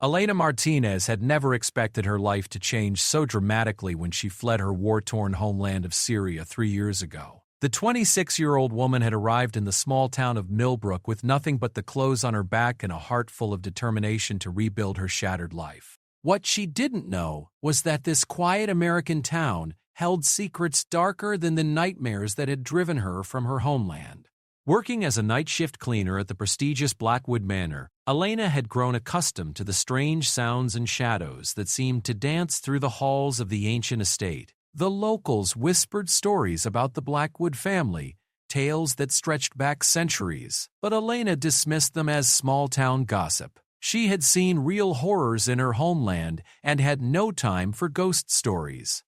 Elena Martinez had never expected her life to change so dramatically when she fled her war-torn homeland of Syria 3 years ago. The 26-year-old woman had arrived in the small town of Millbrook with nothing but the clothes on her back and a heart full of determination to rebuild her shattered life. What she didn't know was that this quiet American town held secrets darker than the nightmares that had driven her from her homeland. Working as a night shift cleaner at the prestigious Blackwood Manor, Elena had grown accustomed to the strange sounds and shadows that seemed to dance through the halls of the ancient estate. The locals whispered stories about the Blackwood family, tales that stretched back centuries, but Elena dismissed them as small-town gossip. She had seen real horrors in her homeland and had no time for ghost stories.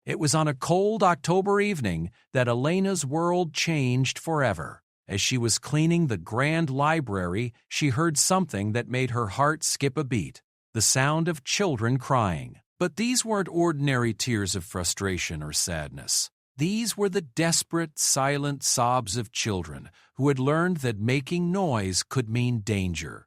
It was on a cold October evening that Elena's world changed forever. As she was cleaning the grand library, she heard something that made her heart skip a beat: the sound of children crying. But these weren't ordinary tears of frustration or sadness. These were the desperate, silent sobs of children who had learned that making noise could mean danger.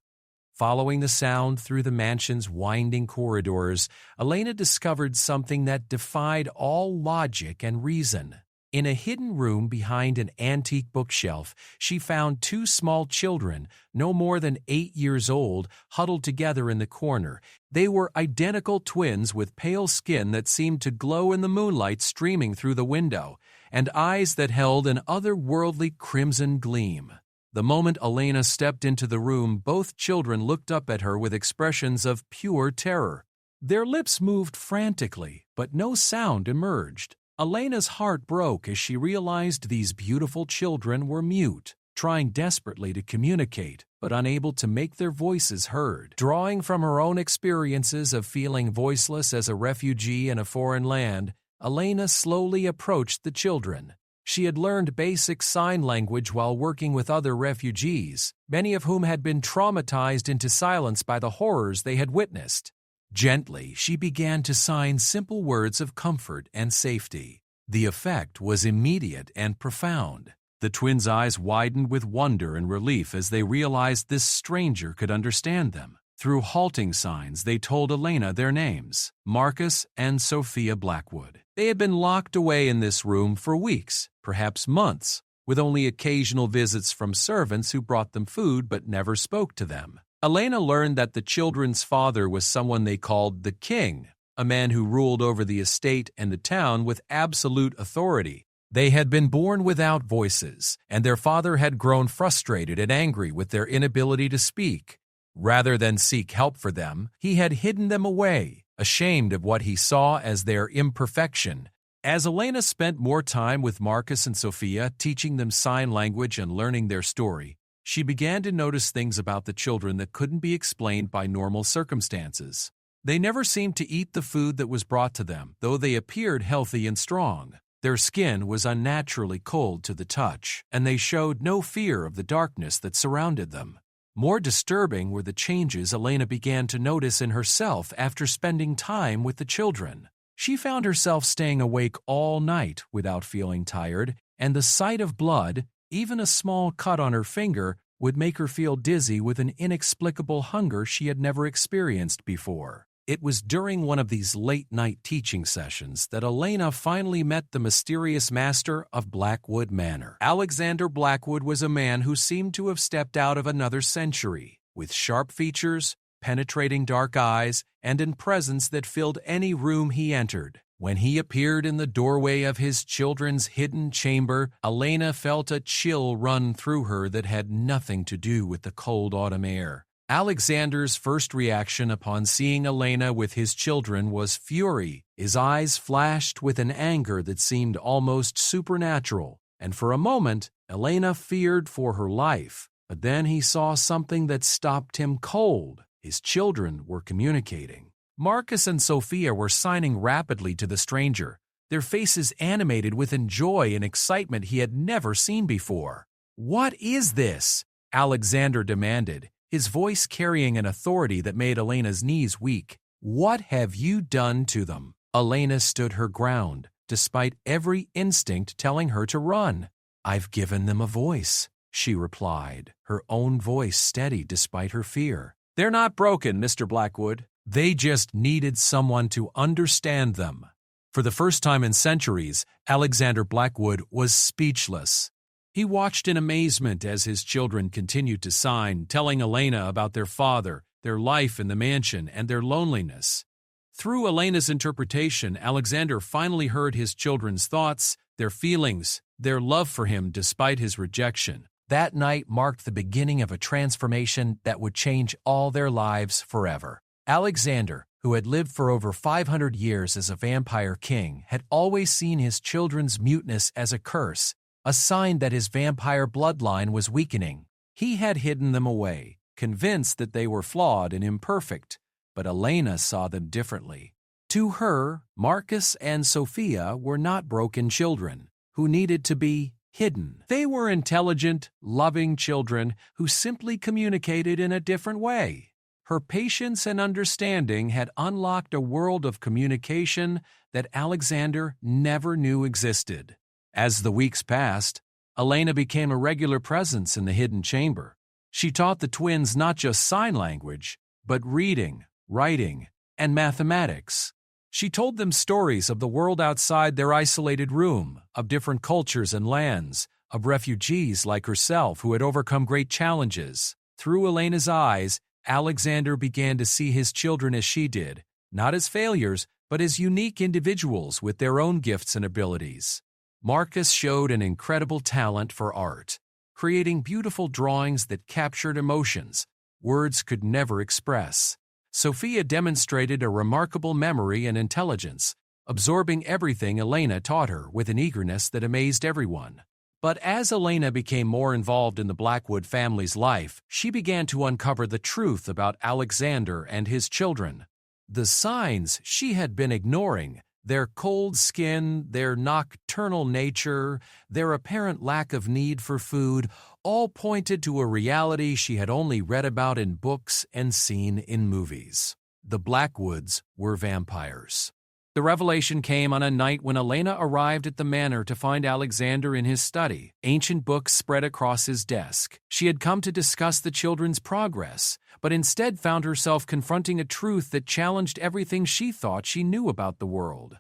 Following the sound through the mansion's winding corridors, Elena discovered something that defied all logic and reason. In a hidden room behind an antique bookshelf, she found 2 small children, no more than 8 years old, huddled together in the corner. They were identical twins with pale skin that seemed to glow in the moonlight streaming through the window, and eyes that held an otherworldly crimson gleam. The moment Elena stepped into the room, both children looked up at her with expressions of pure terror. Their lips moved frantically, but no sound emerged. Elena's heart broke as she realized these beautiful children were mute, trying desperately to communicate, but unable to make their voices heard. Drawing from her own experiences of feeling voiceless as a refugee in a foreign land, Elena slowly approached the children. She had learned basic sign language while working with other refugees, many of whom had been traumatized into silence by the horrors they had witnessed. Gently, she began to sign simple words of comfort and safety. The effect was immediate and profound. The twins' eyes widened with wonder and relief as they realized this stranger could understand them. Through halting signs, they told Elena their names: Marcus and Sophia Blackwood. They had been locked away in this room for weeks, perhaps months, with only occasional visits from servants who brought them food but never spoke to them. Elena learned that the children's father was someone they called the King, a man who ruled over the estate and the town with absolute authority. They had been born without voices, and their father had grown frustrated and angry with their inability to speak. Rather than seek help for them, he had hidden them away, ashamed of what he saw as their imperfection. As Elena spent more time with Marcus and Sophia, teaching them sign language and learning their story, she began to notice things about the children that couldn't be explained by normal circumstances. They never seemed to eat the food that was brought to them, though they appeared healthy and strong. Their skin was unnaturally cold to the touch, and they showed no fear of the darkness that surrounded them. More disturbing were the changes Elena began to notice in herself after spending time with the children. She found herself staying awake all night without feeling tired, and the sight of blood, even a small cut on her finger, would make her feel dizzy with an inexplicable hunger she had never experienced before. It was during one of these late-night teaching sessions that Elena finally met the mysterious master of Blackwood Manor. Alexander Blackwood was a man who seemed to have stepped out of another century, with sharp features, penetrating dark eyes, and a presence that filled any room he entered. When he appeared in the doorway of his children's hidden chamber, Elena felt a chill run through her that had nothing to do with the cold autumn air. Alexander's first reaction upon seeing Elena with his children was fury. His eyes flashed with an anger that seemed almost supernatural, and for a moment, Elena feared for her life. But then he saw something that stopped him cold. His children were communicating. Marcus and Sophia were signing rapidly to the stranger, their faces animated with joy and excitement he had never seen before. "What is this?" Alexander demanded, his voice carrying an authority that made Elena's knees weak. "What have you done to them?" Elena stood her ground, despite every instinct telling her to run. "I've given them a voice," she replied, her own voice steady despite her fear. "They're not broken, Mr. Blackwood. They just needed someone to understand them." For the first time in centuries, Alexander Blackwood was speechless. He watched in amazement as his children continued to sign, telling Elena about their father, their life in the mansion, and their loneliness. Through Elena's interpretation, Alexander finally heard his children's thoughts, their feelings, their love for him despite his rejection. That night marked the beginning of a transformation that would change all their lives forever. Alexander, who had lived for over 500 years as a vampire king, had always seen his children's muteness as a curse, a sign that his vampire bloodline was weakening. He had hidden them away, convinced that they were flawed and imperfect, but Elena saw them differently. To her, Marcus and Sophia were not broken children who needed to be hidden. They were intelligent, loving children who simply communicated in a different way. Her patience and understanding had unlocked a world of communication that Alexander never knew existed. As the weeks passed, Elena became a regular presence in the hidden chamber. She taught the twins not just sign language, but reading, writing, and mathematics. She told them stories of the world outside their isolated room, of different cultures and lands, of refugees like herself who had overcome great challenges. Through Elena's eyes, Alexander began to see his children as she did, not as failures, but as unique individuals with their own gifts and abilities. Marcus showed an incredible talent for art, creating beautiful drawings that captured emotions words could never express. Sophia demonstrated a remarkable memory and intelligence, absorbing everything Elena taught her with an eagerness that amazed everyone. But as Elena became more involved in the Blackwood family's life, she began to uncover the truth about Alexander and his children. The signs she had been ignoring, their cold skin, their nocturnal nature, their apparent lack of need for food, all pointed to a reality she had only read about in books and seen in movies. The Blackwoods were vampires. The revelation came on a night when Elena arrived at the manor to find Alexander in his study, ancient books spread across his desk. She had come to discuss the children's progress, but instead found herself confronting a truth that challenged everything she thought she knew about the world.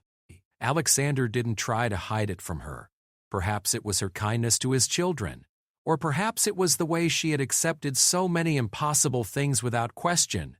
Alexander didn't try to hide it from her. Perhaps it was her kindness to his children, or perhaps it was the way she had accepted so many impossible things without question.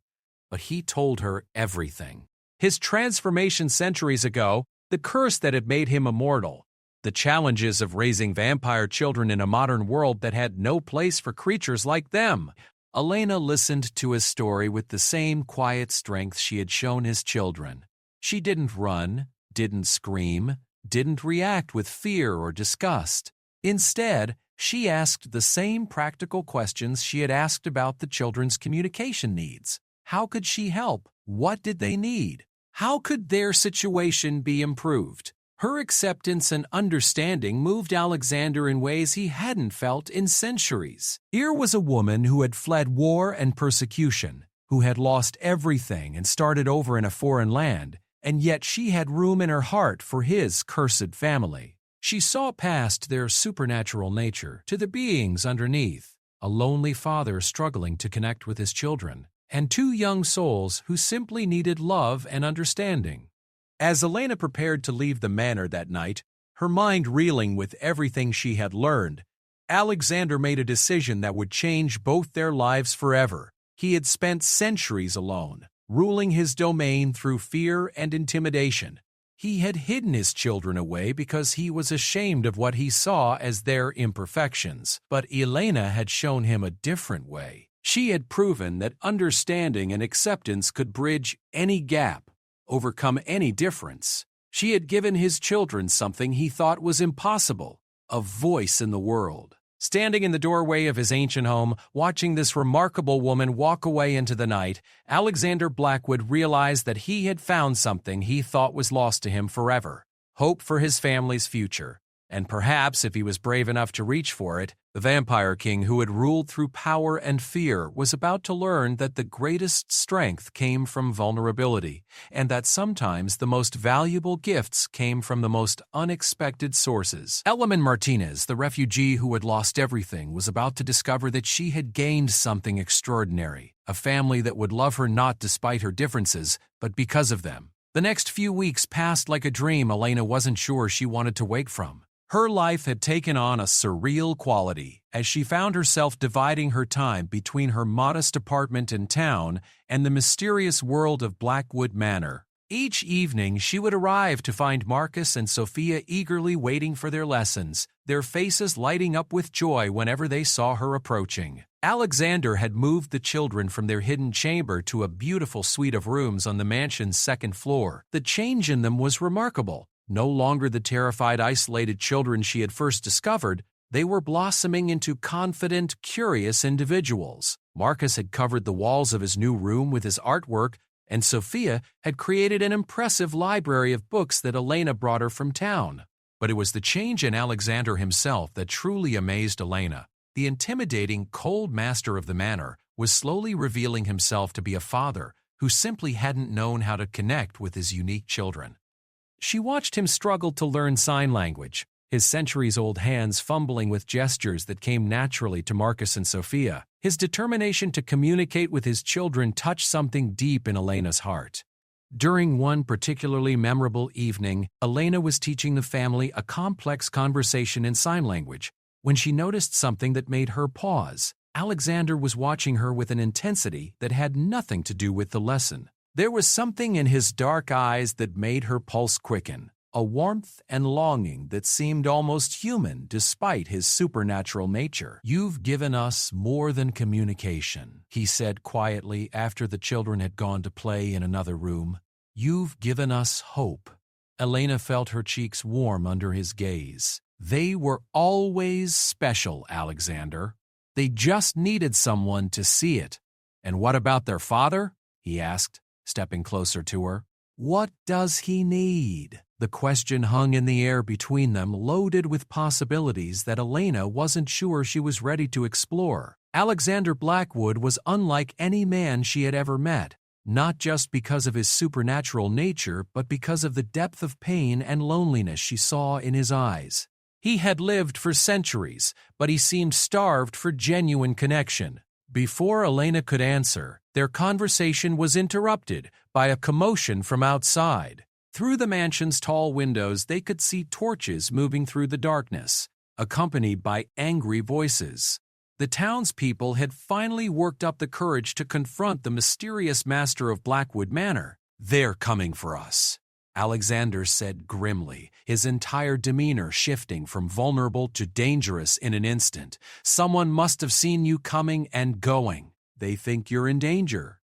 But he told her everything. His transformation centuries ago, the curse that had made him immortal, the challenges of raising vampire children in a modern world that had no place for creatures like them. Elena listened to his story with the same quiet strength she had shown his children. She didn't run, didn't scream, didn't react with fear or disgust. Instead, she asked the same practical questions she had asked about the children's communication needs. How could she help? What did they need? How could their situation be improved? Her acceptance and understanding moved Alexander in ways he hadn't felt in centuries. Here was a woman who had fled war and persecution, who had lost everything and started over in a foreign land, and yet she had room in her heart for his cursed family. She saw past their supernatural nature to the beings underneath, a lonely father struggling to connect with his children, and two young souls who simply needed love and understanding. As Elena prepared to leave the manor that night, her mind reeling with everything she had learned, Alexander made a decision that would change both their lives forever. He had spent centuries alone, ruling his domain through fear and intimidation. He had hidden his children away because he was ashamed of what he saw as their imperfections. But Elena had shown him a different way. She had proven that understanding and acceptance could bridge any gap, overcome any difference. She had given his children something he thought was impossible, a voice in the world. Standing in the doorway of his ancient home, watching this remarkable woman walk away into the night, Alexander Blackwood realized that he had found something he thought was lost to him forever, hope for his family's future, and perhaps if he was brave enough to reach for it, The vampire king who had ruled through power and fear was about to learn that the greatest strength came from vulnerability, and that sometimes the most valuable gifts came from the most unexpected sources. Elliman Martinez, the refugee who had lost everything, was about to discover that she had gained something extraordinary, a family that would love her not despite her differences, but because of them. The next few weeks passed like a dream Elena wasn't sure she wanted to wake from. Her life had taken on a surreal quality as she found herself dividing her time between her modest apartment in town and the mysterious world of Blackwood Manor. Each evening she would arrive to find Marcus and Sophia eagerly waiting for their lessons, their faces lighting up with joy whenever they saw her approaching. Alexander had moved the children from their hidden chamber to a beautiful suite of rooms on the mansion's second floor. The change in them was remarkable. No longer the terrified, isolated children she had first discovered, they were blossoming into confident, curious individuals. Marcus had covered the walls of his new room with his artwork, and Sophia had created an impressive library of books that Elena brought her from town. But it was the change in Alexander himself that truly amazed Elena. The intimidating, cold master of the manor was slowly revealing himself to be a father who simply hadn't known how to connect with his unique children. She watched him struggle to learn sign language, his centuries-old hands fumbling with gestures that came naturally to Marcus and Sophia. His determination to communicate with his children touched something deep in Elena's heart. During one particularly memorable evening, Elena was teaching the family a complex conversation in sign language when she noticed something that made her pause. Alexander was watching her with an intensity that had nothing to do with the lesson. There was something in his dark eyes that made her pulse quicken, a warmth and longing that seemed almost human despite his supernatural nature. "You've given us more than communication," he said quietly after the children had gone to play in another room. "You've given us hope." Elena felt her cheeks warm under his gaze. "They were always special, Alexander. They just needed someone to see it." "And what about their father?" he asked, stepping closer to her. "What does he need?" The question hung in the air between them, loaded with possibilities that Elena wasn't sure she was ready to explore. Alexander Blackwood was unlike any man she had ever met, not just because of his supernatural nature, but because of the depth of pain and loneliness she saw in his eyes. He had lived for centuries, but he seemed starved for genuine connection. Before Elena could answer, their conversation was interrupted by a commotion from outside. Through the mansion's tall windows, they could see torches moving through the darkness, accompanied by angry voices. The townspeople had finally worked up the courage to confront the mysterious master of Blackwood Manor. "They're coming for us," Alexander said grimly, his entire demeanor shifting from vulnerable to dangerous in an instant. "Someone must have seen you coming and going. They think you're in danger."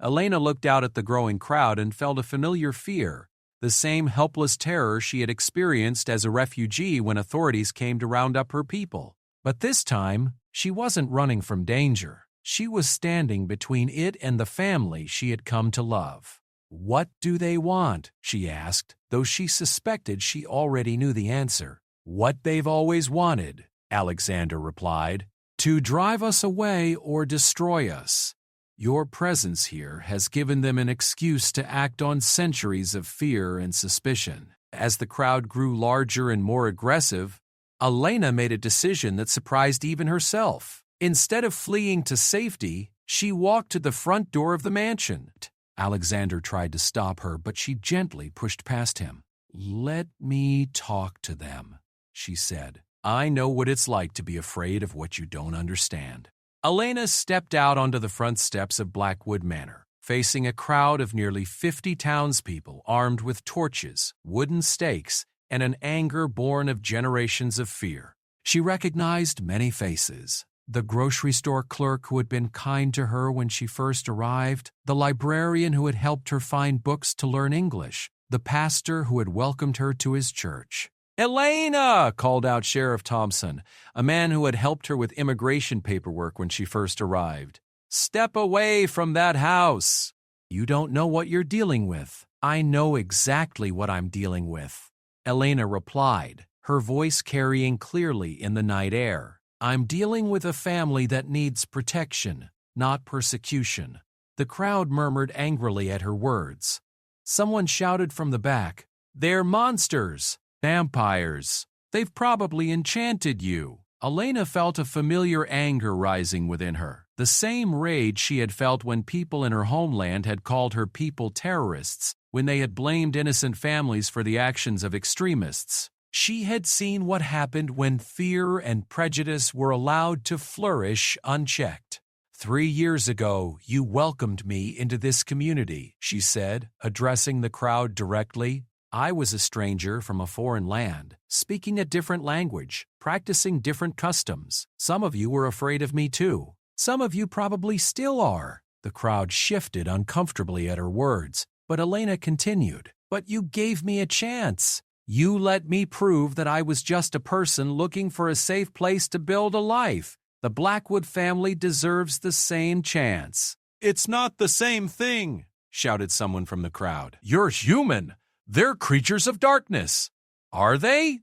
Elena looked out at the growing crowd and felt a familiar fear, the same helpless terror she had experienced as a refugee when authorities came to round up her people. But this time, she wasn't running from danger. She was standing between it and the family she had come to love. "What do they want?" she asked, though she suspected she already knew the answer. "What they've always wanted," Alexander replied. "To drive us away or destroy us. Your presence here has given them an excuse to act on centuries of fear and suspicion." As the crowd grew larger and more aggressive, Elena made a decision that surprised even herself. Instead of fleeing to safety, she walked to the front door of the mansion. Alexander tried to stop her, but she gently pushed past him. "Let me talk to them," she said. "I know what it's like to be afraid of what you don't understand." Elena stepped out onto the front steps of Blackwood Manor, facing a crowd of nearly 50 townspeople armed with torches, wooden stakes, and an anger born of generations of fear. She recognized many faces. The grocery store clerk who had been kind to her when she first arrived, the librarian who had helped her find books to learn English, the pastor who had welcomed her to his church. "Elena!" called out Sheriff Thompson, a man who had helped her with immigration paperwork when she first arrived. "Step away from that house." "You don't know what you're dealing with." "I know exactly what I'm dealing with," Elena replied, her voice carrying clearly in the night air. I'm dealing with a family that needs protection, not persecution. The crowd murmured angrily at her words. Someone shouted from the back, "They're monsters! Vampires! They've probably enchanted you." Elena felt a familiar anger rising within her, the same rage she had felt when people in her homeland had called her people terrorists, when they had blamed innocent families for the actions of extremists. She had seen what happened when fear and prejudice were allowed to flourish unchecked. 3 years ago, you welcomed me into this community, she said, addressing the crowd directly. I was a stranger from a foreign land, speaking a different language, practicing different customs. Some of you were afraid of me too. Some of you probably still are. The crowd shifted uncomfortably at her words, but Elena continued. But you gave me a chance. You let me prove that I was just a person looking for a safe place to build a life. The Blackwood family deserves the same chance. It's not the same thing, shouted someone from the crowd. You're human. They're creatures of darkness. Are they?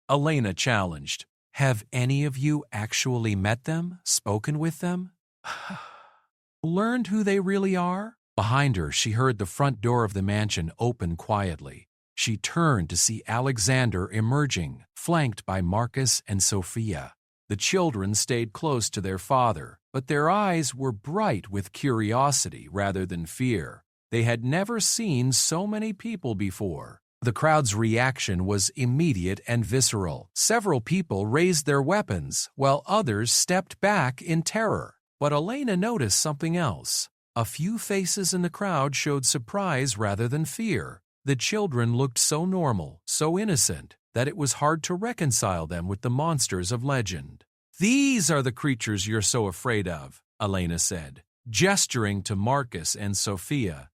Elena challenged. Have any of you actually met them, spoken with them? Learned who they really are? Behind her, she heard the front door of the mansion open quietly. She turned to see Alexander emerging, flanked by Marcus and Sophia. The children stayed close to their father, but their eyes were bright with curiosity rather than fear. They had never seen so many people before. The crowd's reaction was immediate and visceral. Several people raised their weapons, while others stepped back in terror. But Elena noticed something else. A few faces in the crowd showed surprise rather than fear. The children looked so normal, so innocent, that it was hard to reconcile them with the monsters of legend. These are the creatures you're so afraid of, Elena said, gesturing to Marcus and Sophia.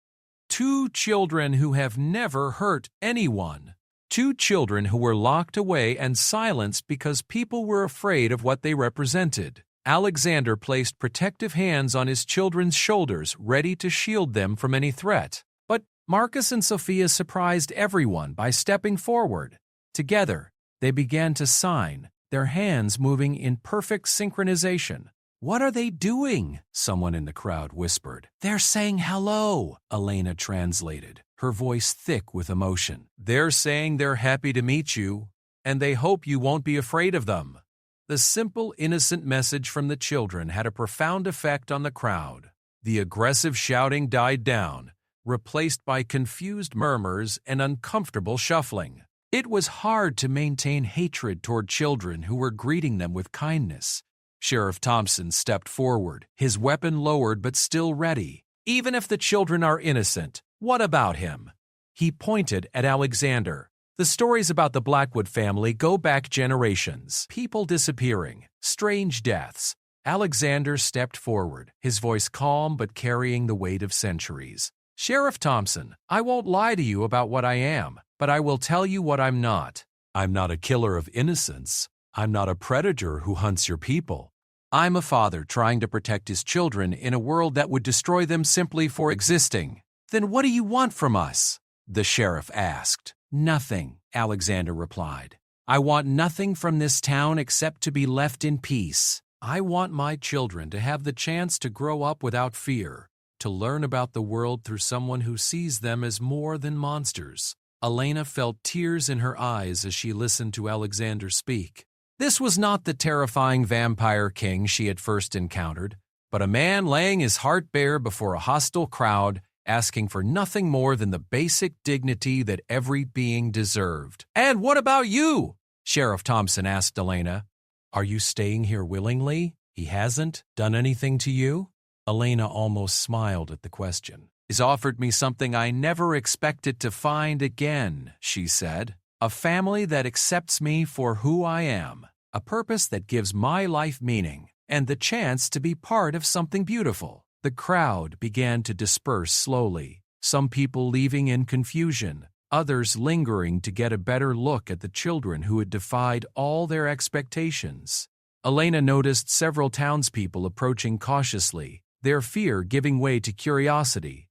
2 children who have never hurt anyone. 2 children who were locked away and silenced because people were afraid of what they represented. Alexander placed protective hands on his children's shoulders, ready to shield them from any threat. But Marcus and Sophia surprised everyone by stepping forward. Together, they began to sign, their hands moving in perfect synchronization. What are they doing? Someone in the crowd whispered. They're saying hello, Elena translated, her voice thick with emotion. They're saying they're happy to meet you, and they hope you won't be afraid of them. The simple, innocent message from the children had a profound effect on the crowd. The aggressive shouting died down, replaced by confused murmurs and uncomfortable shuffling. It was hard to maintain hatred toward children who were greeting them with kindness. Sheriff Thompson stepped forward, his weapon lowered but still ready. Even if the children are innocent, what about him? He pointed at Alexander. The stories about the Blackwood family go back generations. People disappearing, strange deaths. Alexander stepped forward, his voice calm but carrying the weight of centuries. Sheriff Thompson, I won't lie to you about what I am, but I will tell you what I'm not. I'm not a killer of innocence. I'm not a predator who hunts your people. I'm a father trying to protect his children in a world that would destroy them simply for existing. Then what do you want from us? The sheriff asked. Nothing, Alexander replied. I want nothing from this town except to be left in peace. I want my children to have the chance to grow up without fear, to learn about the world through someone who sees them as more than monsters. Elena felt tears in her eyes as she listened to Alexander speak. This was not the terrifying vampire king she had first encountered, but a man laying his heart bare before a hostile crowd, asking for nothing more than the basic dignity that every being deserved. And what about you? Sheriff Thompson asked Elena. Are you staying here willingly? He hasn't done anything to you? Elena almost smiled at the question. He's offered me something I never expected to find again, she said. A family that accepts me for who I am, a purpose that gives my life meaning, and the chance to be part of something beautiful. The crowd began to disperse slowly, some people leaving in confusion, others lingering to get a better look at the children who had defied all their expectations. Elena noticed several townspeople approaching cautiously, their fear giving way to curiosity.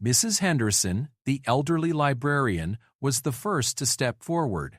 Mrs. Henderson, the elderly librarian, was the first to step forward.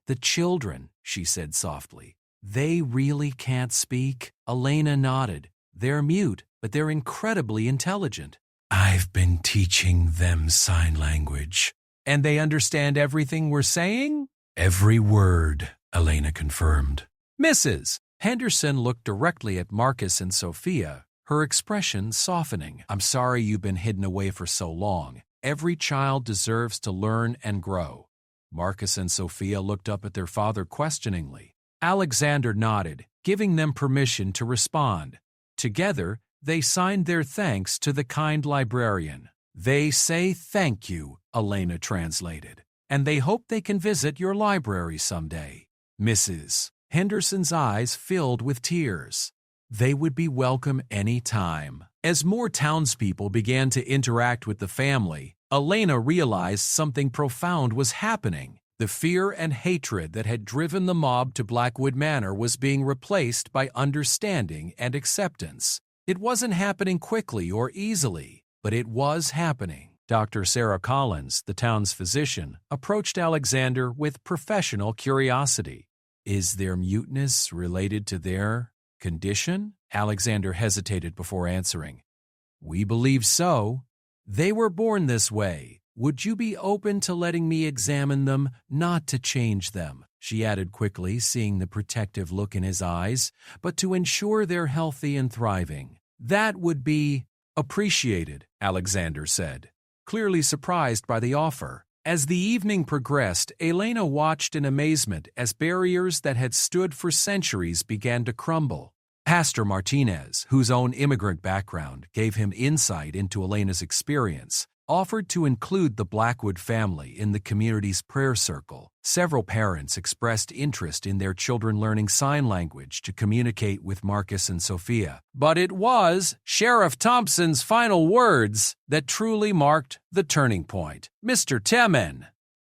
The children, she said softly. They really can't speak? Elena nodded. They're mute, but they're incredibly intelligent. I've been teaching them sign language. And they understand everything we're saying? Every word, Elena confirmed. Mrs. Henderson looked directly at Marcus and Sophia, her expression softening. I'm sorry you've been hidden away for so long. Every child deserves to learn and grow. Marcus and Sophia looked up at their father questioningly. Alexander nodded, giving them permission to respond. Together, they signed their thanks to the kind librarian. They say thank you, Elena translated, and they hope they can visit your library someday. Mrs. Henderson's eyes filled with tears. They would be welcome any time. As more townspeople began to interact with the family, Elena realized something profound was happening. The fear and hatred that had driven the mob to Blackwood Manor was being replaced by understanding and acceptance. It wasn't happening quickly or easily, but it was happening. Dr. Sarah Collins, the town's physician, approached Alexander with professional curiosity. Is their muteness related to their condition? Alexander hesitated before answering. We believe so. They were born this way. Would you be open to letting me examine them, not to change them? She added quickly, seeing the protective look in his eyes, but to ensure they're healthy and thriving. That would be appreciated, Alexander said, clearly surprised by the offer. As the evening progressed, Elena watched in amazement as barriers that had stood for centuries began to crumble. Pastor Martinez, whose own immigrant background gave him insight into Elena's experience, offered to include the Blackwood family in the community's prayer circle. Several parents expressed interest in their children learning sign language to communicate with Marcus and Sophia. But it was Sheriff Thompson's final words that truly marked the turning point. Mr. Temen.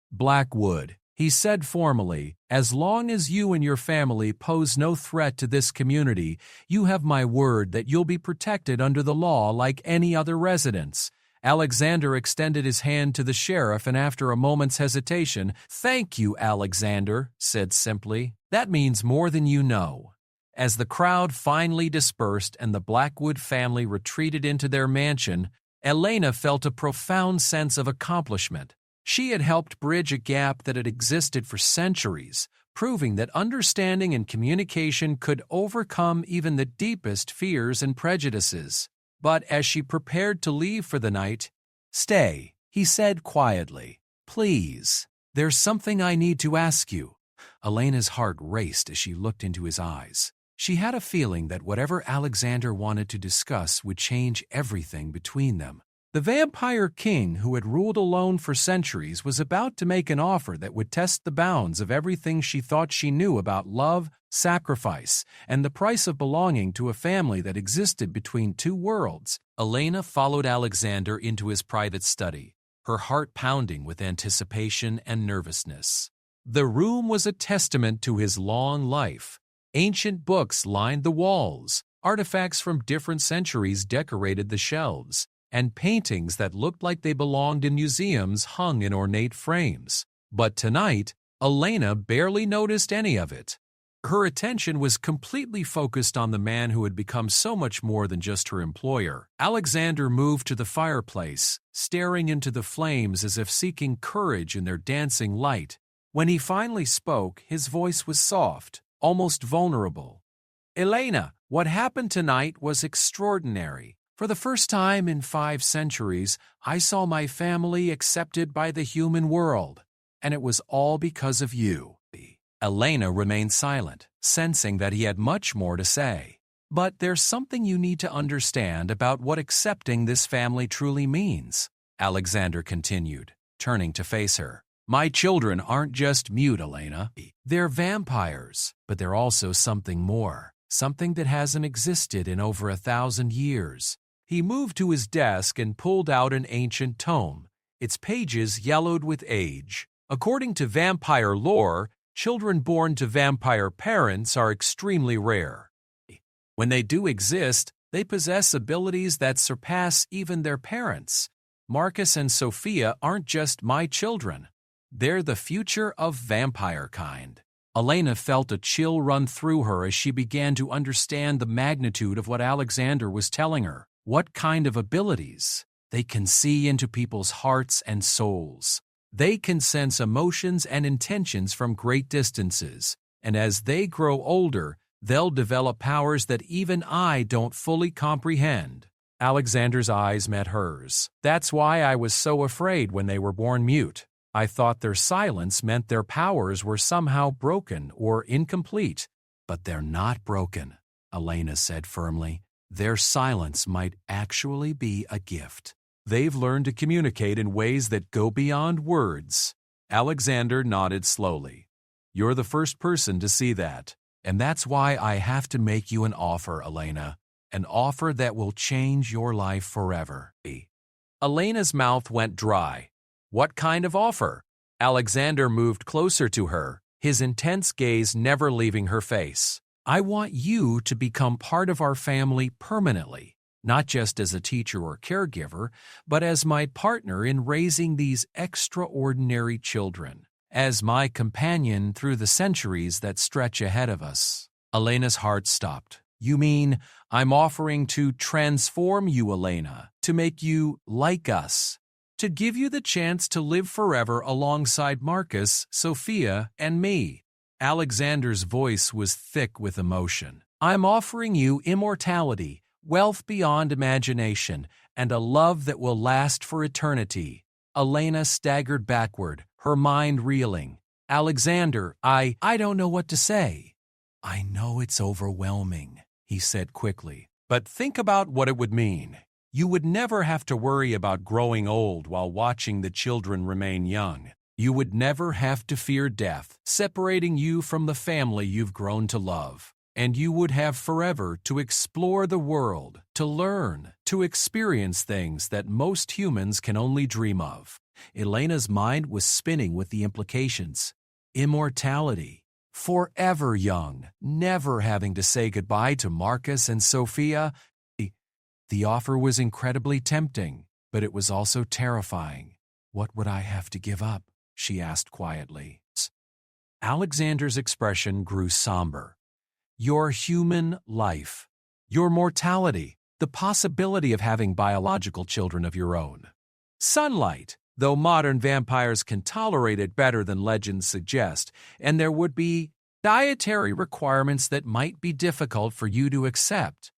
Blackwood, he said formally, as long as you and your family pose no threat to this community, you have my word that you'll be protected under the law like any other residents. Alexander extended his hand to the sheriff, and after a moment's hesitation, "Thank you, Alexander," said simply. "That means more than you know." As the crowd finally dispersed and the Blackwood family retreated into their mansion, Elena felt a profound sense of accomplishment. She had helped bridge a gap that had existed for centuries, proving that understanding and communication could overcome even the deepest fears and prejudices. But as she prepared to leave for the night, "Stay," he said quietly. "Please, there's something I need to ask you." Elena's heart raced as she looked into his eyes. She had a feeling that whatever Alexander wanted to discuss would change everything between them. The vampire king who had ruled alone for centuries was about to make an offer that would test the bounds of everything she thought she knew about love, sacrifice, and the price of belonging to a family that existed between two worlds. Elena followed Alexander into his private study, her heart pounding with anticipation and nervousness. The room was a testament to his long life. Ancient books lined the walls, artifacts from different centuries decorated the shelves, and paintings that looked like they belonged in museums hung in ornate frames. But tonight, Elena barely noticed any of it. Her attention was completely focused on the man who had become so much more than just her employer. Alexander moved to the fireplace, staring into the flames as if seeking courage in their dancing light. When he finally spoke, his voice was soft, almost vulnerable. "Elena, what happened tonight was extraordinary. For the first time in 5 centuries, I saw my family accepted by the human world, and it was all because of you." Elena remained silent, sensing that he had much more to say. "But there's something you need to understand about what accepting this family truly means," Alexander continued, turning to face her. "My children aren't just mute, Elena. They're vampires, but they're also something more, something that hasn't existed in over 1,000 years. He moved to his desk and pulled out an ancient tome, its pages yellowed with age. According to vampire lore, children born to vampire parents are extremely rare. When they do exist, they possess abilities that surpass even their parents. Marcus and Sophia aren't just my children. They're the future of vampire kind. Elena felt a chill run through her as she began to understand the magnitude of what Alexander was telling her. What kind of abilities? They can see into people's hearts and souls. They can sense emotions and intentions from great distances, and as they grow older, they'll develop powers that even I don't fully comprehend. Alexander's eyes met hers. That's why I was so afraid when they were born mute. I thought their silence meant their powers were somehow broken or incomplete. But they're not broken, Elena said firmly. Their silence might actually be a gift. They've learned to communicate in ways that go beyond words. Alexander nodded slowly. You're the first person to see that. And that's why I have to make you an offer, Elena. An offer that will change your life forever. Elena's mouth went dry. What kind of offer? Alexander moved closer to her, his intense gaze never leaving her face. I want you to become part of our family permanently, not just as a teacher or caregiver, but as my partner in raising these extraordinary children, as my companion through the centuries that stretch ahead of us. Elena's heart stopped. You mean I'm offering to transform you, Elena, to make you like us, to give you the chance to live forever alongside Marcus, Sophia, and me. Alexander's voice was thick with emotion. I'm offering you immortality, wealth beyond imagination, and a love that will last for eternity. Elena staggered backward, her mind reeling. Alexander, I don't know what to say. I know it's overwhelming, he said quickly, but think about what it would mean. You would never have to worry about growing old while watching the children remain young. You would never have to fear death, separating you from the family you've grown to love. And you would have forever to explore the world, to learn, to experience things that most humans can only dream of. Elena's mind was spinning with the implications. Immortality. Forever young, never having to say goodbye to Marcus and Sophia. The offer was incredibly tempting, but it was also terrifying. What would I have to give up? She asked quietly. Alexander's expression grew somber. Your human life, your mortality, the possibility of having biological children of your own. Sunlight, though modern vampires can tolerate it better than legends suggest, and there would be dietary requirements that might be difficult for you to accept.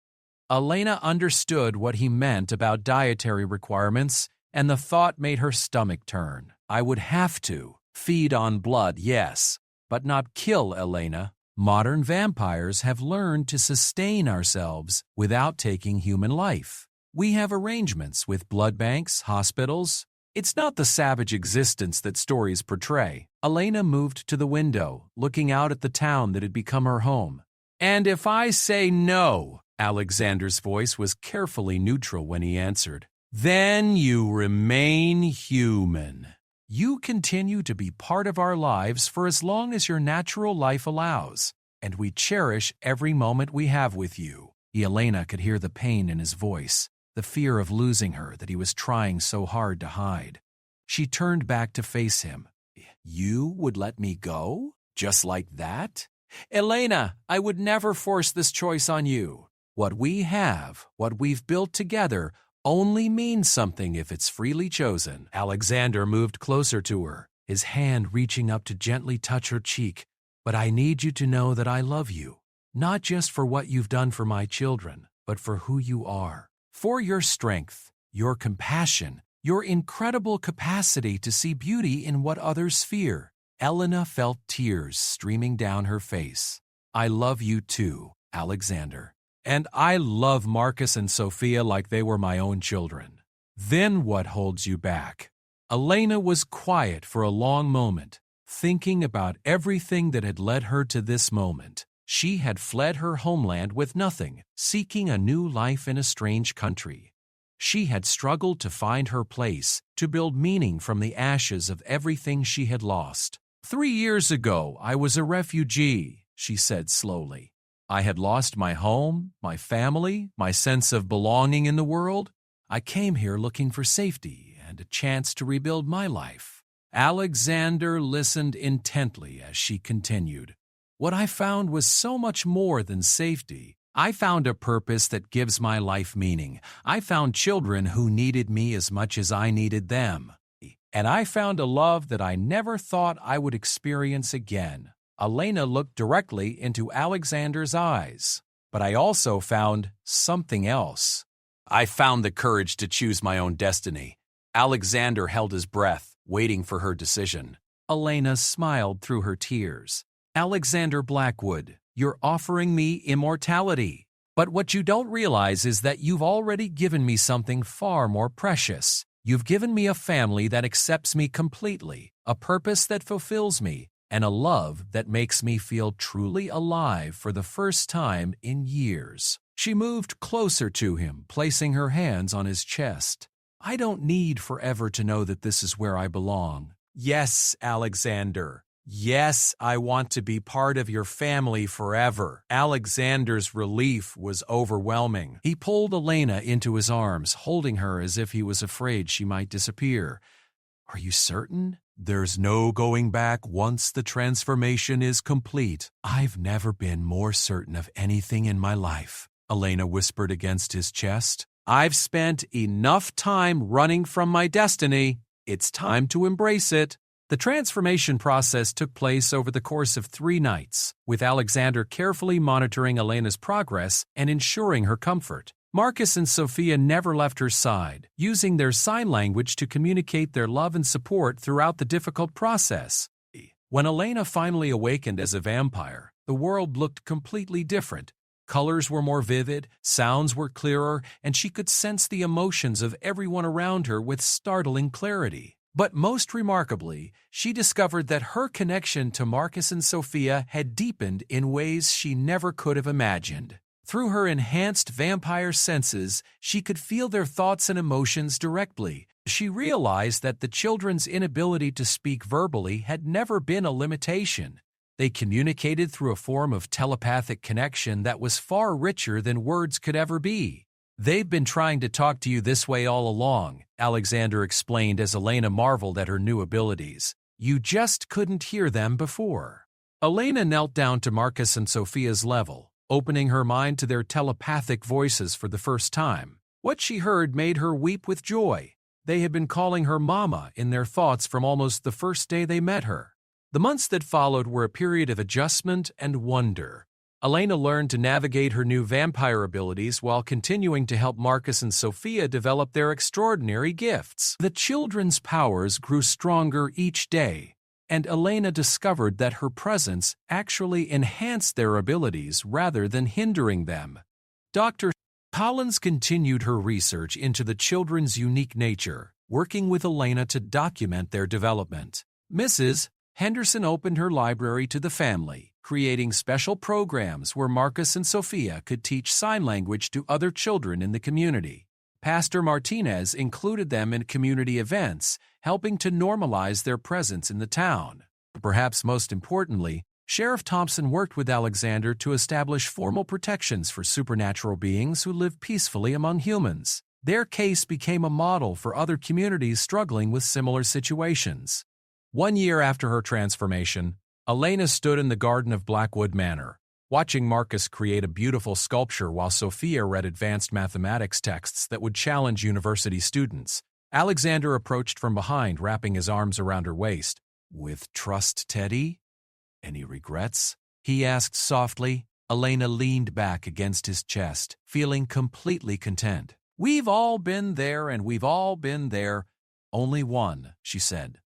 Elena understood what he meant about dietary requirements, and the thought made her stomach turn. I would have to feed on blood, yes, but not kill Elena. Modern vampires have learned to sustain ourselves without taking human life. We have arrangements with blood banks, hospitals. It's not the savage existence that stories portray. Elena moved to the window, looking out at the town that had become her home. And if I say no, Alexander's voice was carefully neutral when he answered, then you remain human. You continue to be part of our lives for as long as your natural life allows, and we cherish every moment we have with you. Elena could hear the pain in his voice, the fear of losing her that he was trying so hard to hide. She turned back to face him. You would let me go? Just like that? Elena, I would never force this choice on you. What we have, what we've built together, only means something if it's freely chosen. Alexander moved closer to her, his hand reaching up to gently touch her cheek. But I need you to know that I love you, not just for what you've done for my children, but for who you are, for your strength, your compassion, your incredible capacity to see beauty in what others fear. Elena felt tears streaming down her face. I love you too, Alexander. And I love Marcus and Sophia like they were my own children. Then what holds you back? Elena was quiet for a long moment, thinking about everything that had led her to this moment. She had fled her homeland with nothing, seeking a new life in a strange country. She had struggled to find her place, to build meaning from the ashes of everything she had lost. 3 years ago, I was a refugee, she said slowly. I had lost my home, my family, my sense of belonging in the world. I came here looking for safety and a chance to rebuild my life. Alexander listened intently as she continued. What I found was so much more than safety. I found a purpose that gives my life meaning. I found children who needed me as much as I needed them. And I found a love that I never thought I would experience again. Elena looked directly into Alexander's eyes. But I also found something else. I found the courage to choose my own destiny. Alexander held his breath, waiting for her decision. Elena smiled through her tears. Alexander Blackwood, you're offering me immortality. But what you don't realize is that you've already given me something far more precious. You've given me a family that accepts me completely, a purpose that fulfills me, and a love that makes me feel truly alive for the first time in years. She moved closer to him, placing her hands on his chest. I don't need forever to know that this is where I belong. Yes, Alexander. Yes, I want to be part of your family forever. Alexander's relief was overwhelming. He pulled Elena into his arms, holding her as if he was afraid she might disappear. Are you certain? There's no going back once the transformation is complete. I've never been more certain of anything in my life, Elena whispered against his chest. I've spent enough time running from my destiny. It's time to embrace it. The transformation process took place over the course of 3 nights, with Alexander carefully monitoring Elena's progress and ensuring her comfort. Marcus and Sophia never left her side, using their sign language to communicate their love and support throughout the difficult process. When Elena finally awakened as a vampire, the world looked completely different. Colors were more vivid, sounds were clearer, and she could sense the emotions of everyone around her with startling clarity. But most remarkably, she discovered that her connection to Marcus and Sophia had deepened in ways she never could have imagined. Through her enhanced vampire senses, she could feel their thoughts and emotions directly. She realized that the children's inability to speak verbally had never been a limitation. They communicated through a form of telepathic connection that was far richer than words could ever be. They've been trying to talk to you this way all along, Alexander explained as Elena marveled at her new abilities. You just couldn't hear them before. Elena knelt down to Marcus and Sophia's level, opening her mind to their telepathic voices for the first time. What she heard made her weep with joy. They had been calling her Mama in their thoughts from almost the first day they met her. The months that followed were a period of adjustment and wonder. Elena learned to navigate her new vampire abilities while continuing to help Marcus and Sophia develop their extraordinary gifts. The children's powers grew stronger each day, and Elena discovered that her presence actually enhanced their abilities rather than hindering them. Dr. Collins continued her research into the children's unique nature, working with Elena to document their development. Mrs. Henderson opened her library to the family, creating special programs where Marcus and Sophia could teach sign language to other children in the community. Pastor Martinez included them in community events, helping to normalize their presence in the town. Perhaps most importantly, Sheriff Thompson worked with Alexander to establish formal protections for supernatural beings who live peacefully among humans. Their case became a model for other communities struggling with similar situations. 1 year after her transformation, Elena stood in the garden of Blackwood Manor, watching Marcus create a beautiful sculpture while Sophia read advanced mathematics texts that would challenge university students. Alexander approached from behind, wrapping his arms around her waist. "With trust, Teddy? Any regrets?" he asked softly. Elena leaned back against his chest, feeling completely content. "We've all been there and we've all been there. Only one," she said.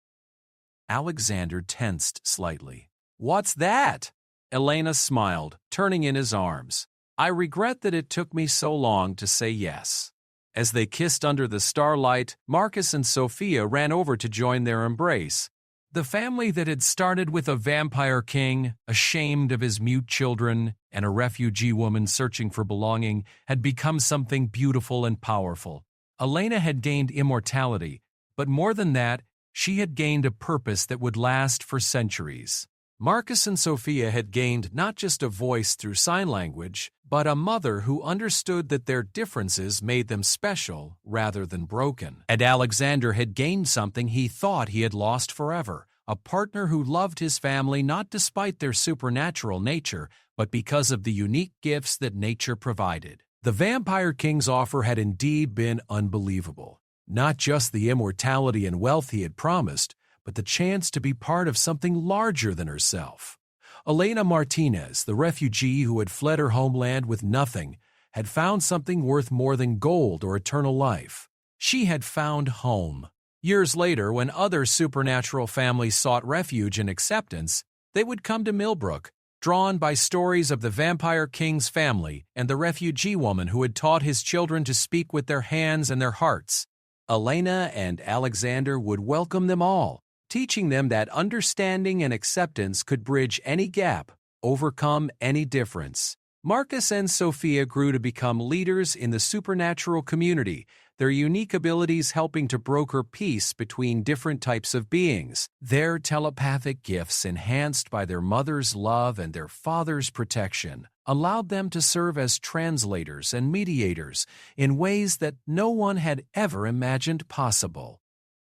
Alexander tensed slightly. "What's that?" Elena smiled, turning in his arms. "I regret that it took me so long to say yes." As they kissed under the starlight, Marcus and Sophia ran over to join their embrace. The family that had started with a vampire king, ashamed of his mute children, and a refugee woman searching for belonging, had become something beautiful and powerful. Elena had gained immortality, but more than that, she had gained a purpose that would last for centuries. Marcus and Sophia had gained not just a voice through sign language, but a mother who understood that their differences made them special rather than broken. And Alexander had gained something he thought he had lost forever, a partner who loved his family not despite their supernatural nature, but because of the unique gifts that nature provided. The Vampire King's offer had indeed been unbelievable. Not just the immortality and wealth he had promised, but the chance to be part of something larger than herself. Elena Martinez, the refugee who had fled her homeland with nothing, had found something worth more than gold or eternal life. She had found home. Years later, when other supernatural families sought refuge and acceptance, they would come to Millbrook, drawn by stories of the Vampire King's family and the refugee woman who had taught his children to speak with their hands and their hearts. Elena and Alexander would welcome them all, teaching them that understanding and acceptance could bridge any gap, overcome any difference. Marcus and Sophia grew to become leaders in the supernatural community, their unique abilities helping to broker peace between different types of beings. Their telepathic gifts, enhanced by their mother's love and their father's protection, allowed them to serve as translators and mediators in ways that no one had ever imagined possible.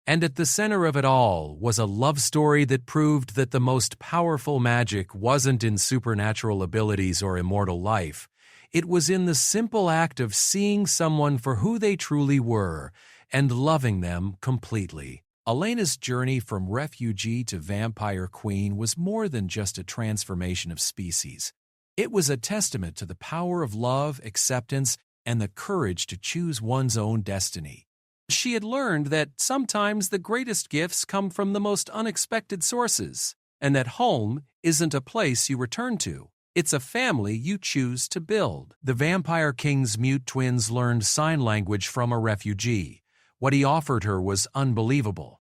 And at the center of it all was a love story that proved that the most powerful magic wasn't in supernatural abilities or immortal life. It was in the simple act of seeing someone for who they truly were and loving them completely. Elena's journey from refugee to vampire queen was more than just a transformation of species. It was a testament to the power of love, acceptance, and the courage to choose one's own destiny. She had learned that sometimes the greatest gifts come from the most unexpected sources, and that home isn't a place you return to. It's a family you choose to build. The Vampire King's mute twins learned sign language from a refugee. What he offered her was unbelievable.